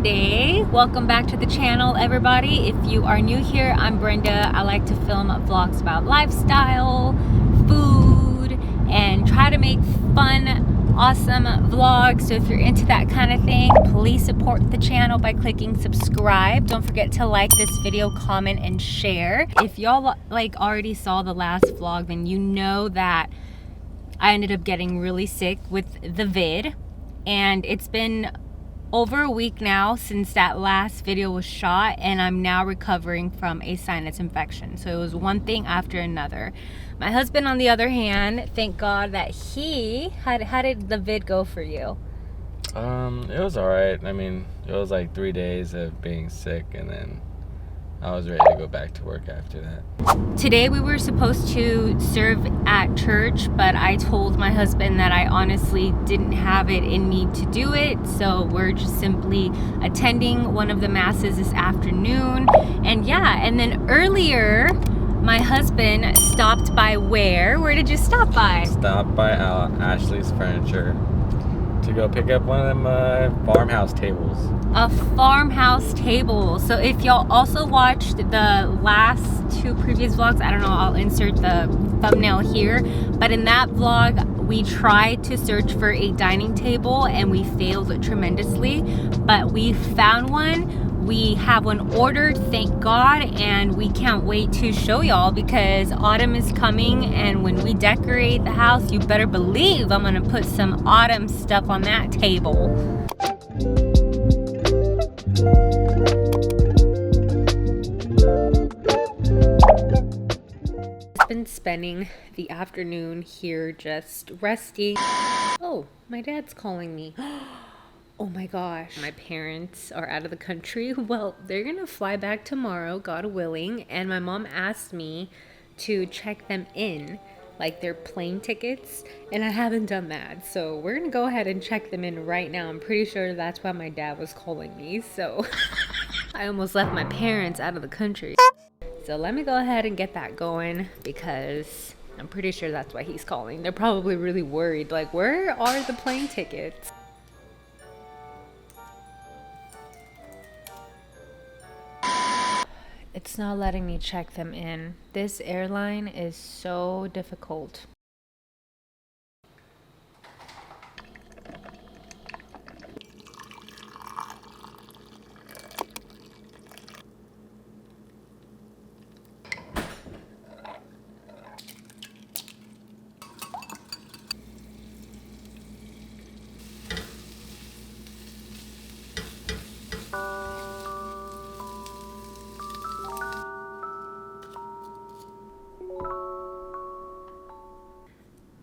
Monday. Welcome back to the channel, everybody. If you are new here, I'm Brenda. I like to film vlogs about lifestyle, food, and try to make fun, awesome vlogs. So if you're into that kind of thing, please support the channel by clicking subscribe. Don't forget to like this video, comment, and share. If y'all already saw the last vlog, then you know that I ended up getting really sick with the vid, and it's been over a week now since that last video was shot, and I'm now recovering from a sinus infection. So it was one thing after another. My husband, on the other hand, thank God that he had. How did the vid go for you? It was alright. I mean, it was like 3 days of being sick, and then I was ready to go back to work after that. Today we were supposed to serve at church, but I told my husband that I honestly didn't have it in me to do it. So we're just simply attending one of the masses this afternoon. And yeah, and then earlier, my husband stopped by where? Where did you stop by? Stopped by Ashley's Furniture to go pick up one of them farmhouse tables. A farmhouse table. So if y'all also watched the last two previous vlogs, I don't know, I'll insert the thumbnail here, but in that vlog we tried to search for a dining table and we failed tremendously, but we found one. We have one ordered, thank God, and we can't wait to show y'all because autumn is coming, and when we decorate the house, you better believe I'm gonna put some autumn stuff on that table. I've been spending the afternoon here just resting. Oh, my dad's calling me. Oh my gosh, my parents are out of the country. Well, they're gonna fly back tomorrow, God willing, and my mom asked me to check them in, like their plane tickets, and I haven't done that. So we're gonna go ahead and check them in right now. I'm pretty sure that's why my dad was calling me, so I almost left my parents out of the country. So let me go ahead and get that going because I'm pretty sure that's why he's calling. They're probably really worried, like, where are the plane tickets? It's not letting me check them in. This airline is so difficult.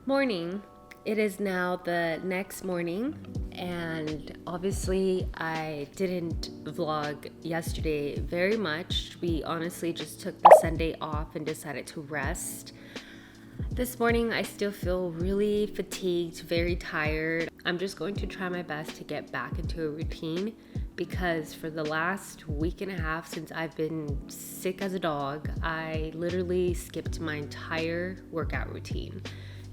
Morning. It is now the next morning, and obviously I didn't vlog yesterday very much. We honestly just took the Sunday off and decided to rest. This morning I still feel really fatigued, very tired. I'm just going to try my best to get back into a routine because for the last week and a half since I've been sick as a dog, I literally skipped my entire workout routine.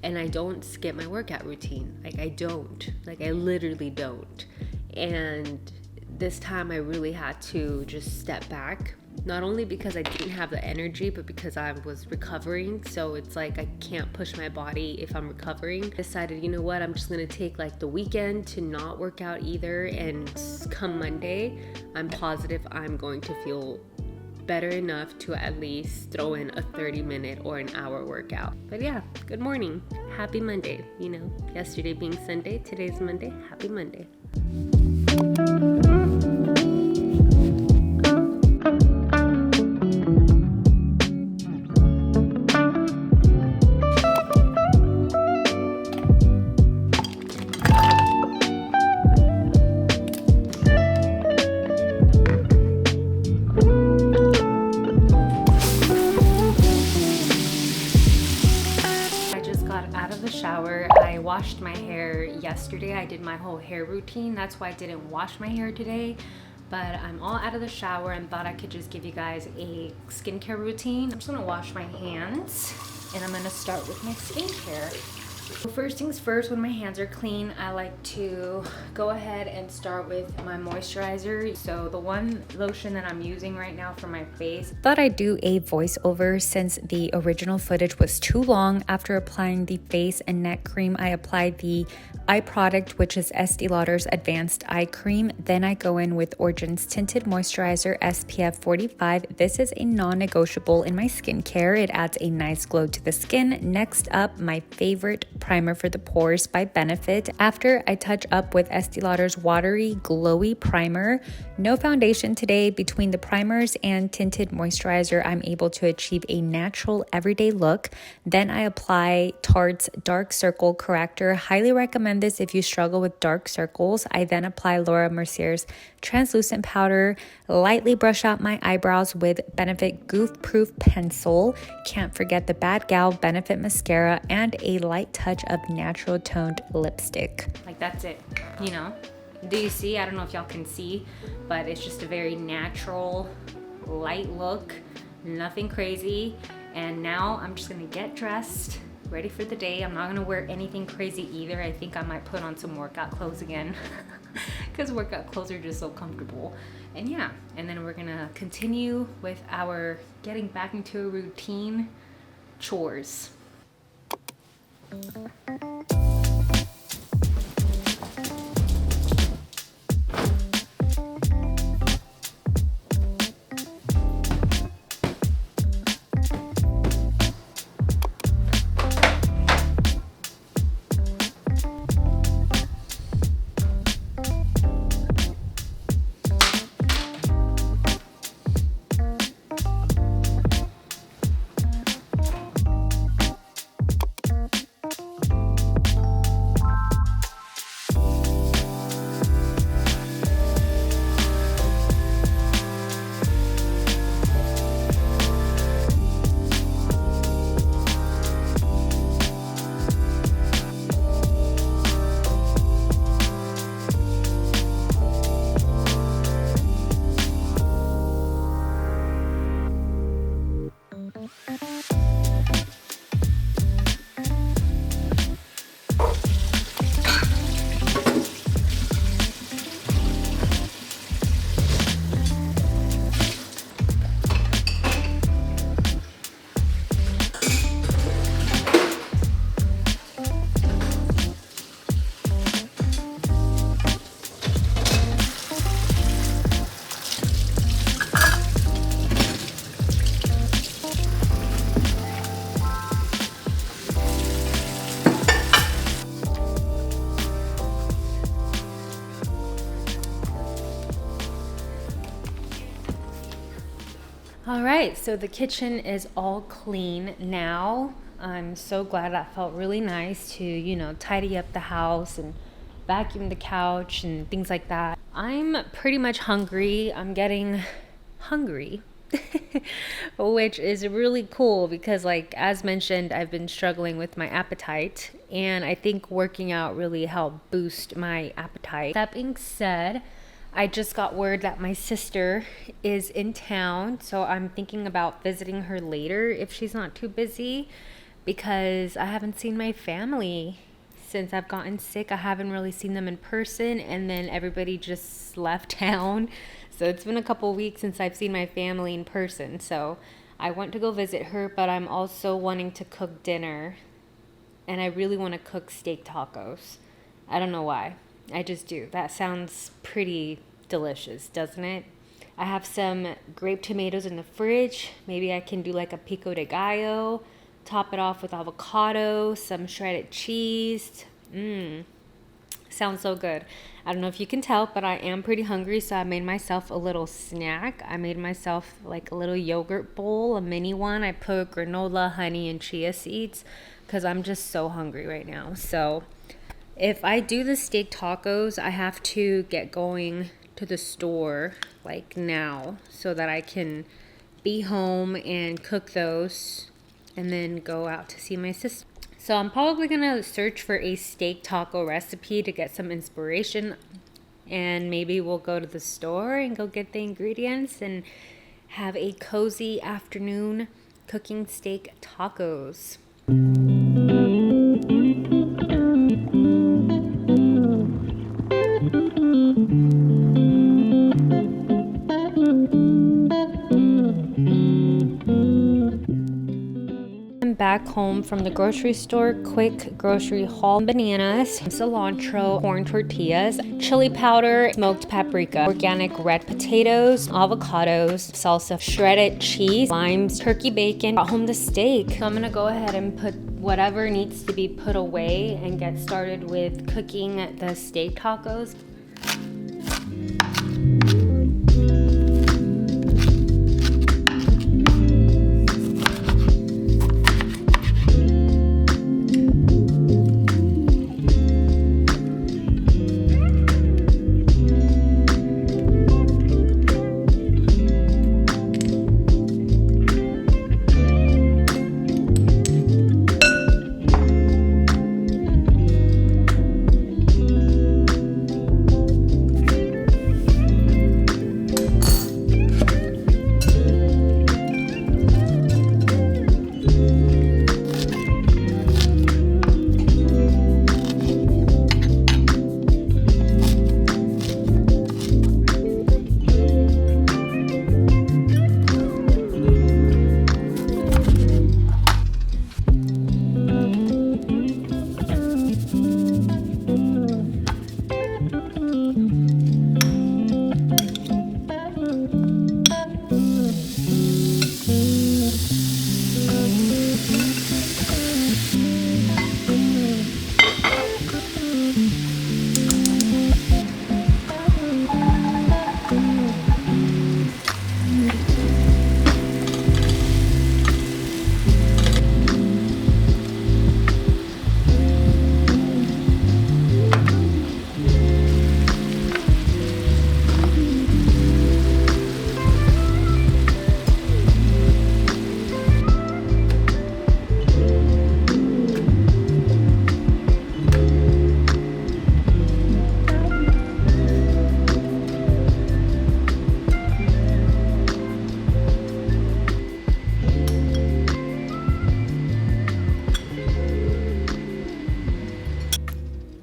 And I don't skip my workout routine. I literally don't. And this time I really had to just step back, not only because I didn't have the energy, but because I was recovering. So it's like I can't push my body if I'm recovering. I decided, you know what, I'm just gonna take the weekend to not work out either, and come Monday, I'm positive I'm going to feel better enough to at least throw in a 30-minute or an hour workout. But yeah, good morning. Happy Monday. You know, yesterday being Sunday, today's Monday. Happy Monday. I washed my hair yesterday. I did my whole hair routine. That's why I didn't wash my hair today. But I'm all out of the shower and thought I could just give you guys a skincare routine. I'm just gonna wash my hands and I'm gonna start with my skincare. First things first, when my hands are clean, I like to go ahead and start with my moisturizer. So the one lotion that I'm using right now for my face. Thought I'd do a voiceover since the original footage was too long. After applying the face and neck cream, I applied the eye product, which is Estee Lauder's Advanced Eye Cream. Then I go in with Origins Tinted Moisturizer SPF 45. This is a non-negotiable in my skincare. It adds a nice glow to the skin. Next up, my favorite primer for the pores by Benefit. After, I touch up with Estee Lauder's watery, glowy primer. No foundation today. Between the primers and tinted moisturizer, I'm able to achieve a natural everyday look. Then I apply Tarte's Dark Circle Corrector. Highly recommend this if you struggle with dark circles. I then apply Laura Mercier's translucent powder, lightly brush out my eyebrows with Benefit Goof Proof Pencil. Can't forget the Bad Gal Benefit Mascara and a light touch of natural toned lipstick. Like that's it, you know? Do you see? I don't know if y'all can see, but it's just a very natural, light look, nothing crazy. And now I'm just gonna get dressed, ready for the day. I'm not gonna wear anything crazy either. I think I might put on some workout clothes again because workout clothes are just so comfortable. And yeah, and then we're gonna continue with our getting back into a routine, chores. All right, so the kitchen is all clean now. I'm so glad. That felt really nice to, you know, tidy up the house and vacuum the couch and things like that. I'm pretty much hungry. I'm getting hungry, which is really cool because, like, as mentioned, I've been struggling with my appetite, and I think working out really helped boost my appetite. That being said, I just got word that my sister is in town, so I'm thinking about visiting her later if she's not too busy, because I haven't seen my family since I've gotten sick. I haven't really seen them in person, and then everybody just left town. So it's been a couple weeks since I've seen my family in person. So I want to go visit her, but I'm also wanting to cook dinner, and I really want to cook steak tacos. I don't know why. I just do. That sounds pretty delicious, doesn't it? I have some grape tomatoes in the fridge. Maybe I can do like a pico de gallo, top it off with avocado, some shredded cheese. Sounds so good. I don't know if you can tell, but I am pretty hungry, so I made myself a little snack. I made myself like a little yogurt bowl, a mini one. I put granola, honey, and chia seeds because I'm just so hungry right now. So if I do the steak tacos, I have to get going to the store like now so that I can be home and cook those and then go out to see my sister. So I'm probably gonna search for a steak taco recipe to get some inspiration, and maybe we'll go to the store and go get the ingredients and have a cozy afternoon cooking steak tacos. back home from the grocery store. Quick grocery haul: bananas, cilantro, corn tortillas, chili powder, smoked paprika, organic red potatoes, avocados, salsa, shredded cheese, limes, turkey bacon. Brought home the steak. So I'm gonna go ahead and put whatever needs to be put away and get started with cooking the steak tacos.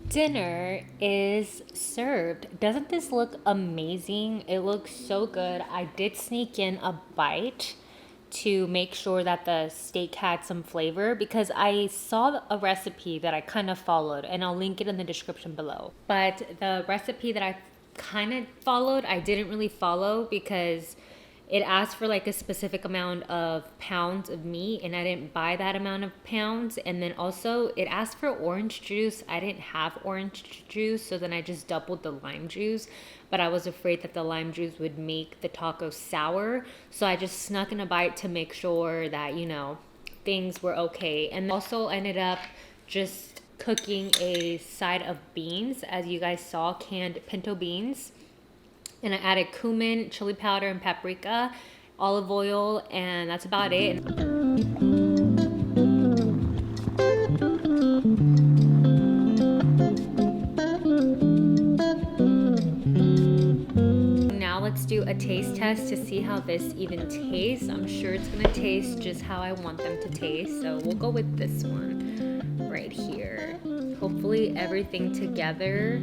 Dinner is served. Doesn't this look amazing? It looks so good. I did sneak in a bite to make sure that the steak had some flavor because I saw a recipe that I kind of followed, and I'll link it in the description below. But the recipe that I kind of followed, I didn't really follow because it asked for like a specific amount of pounds of meat, and I didn't buy that amount of pounds. And then also it asked for orange juice. I didn't have orange juice, so then I just doubled the lime juice, but I was afraid that the lime juice would make the taco sour, so I just snuck in a bite to make sure that, you know, things were okay. And also ended up just cooking a side of beans, as you guys saw, canned pinto beans. And I added cumin, chili powder, and paprika, olive oil, and that's about it. Now let's do a taste test to see how this even tastes. I'm sure it's gonna taste just how I want them to taste, so we'll go with this one right here. Hopefully everything together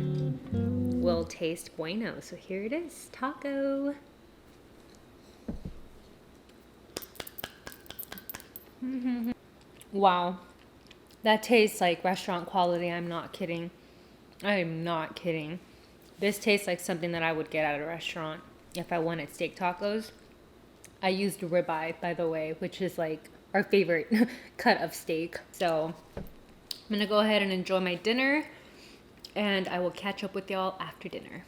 will taste bueno. So here it is, taco. Wow, that tastes like restaurant quality. I'm not kidding. I am not kidding. This tastes like something that I would get at a restaurant if I wanted steak tacos. I used ribeye, by the way, which is like our favorite cut of steak. So I'm gonna go ahead and enjoy my dinner, and I will catch up with y'all after dinner.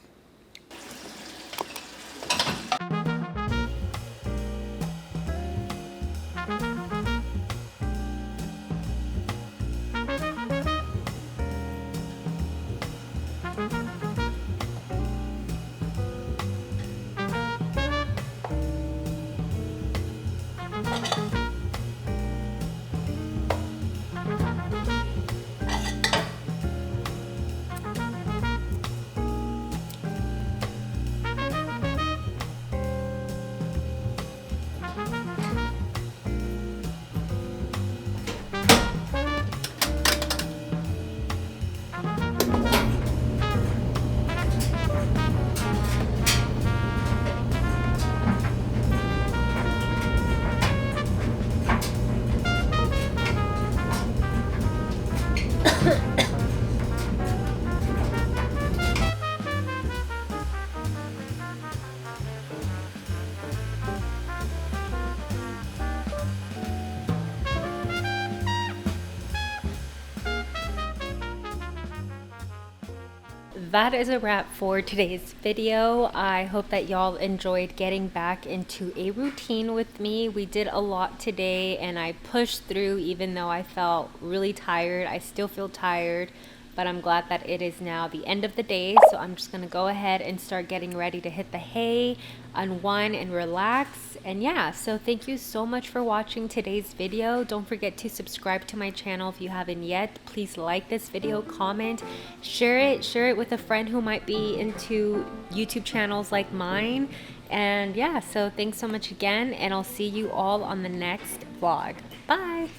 that is a wrap for today's video. I hope that y'all enjoyed getting back into a routine with me. We did a lot today and I pushed through even though I felt really tired. I still feel tired, but I'm glad that it is now the end of the day. So I'm just gonna go ahead and start getting ready to hit the hay, unwind and relax. And yeah, so thank you so much for watching today's video. Don't forget to subscribe to my channel if you haven't yet. Please like this video, comment, share it with a friend who might be into YouTube channels like mine. And yeah, so thanks so much again, and I'll see you all on the next vlog. Bye.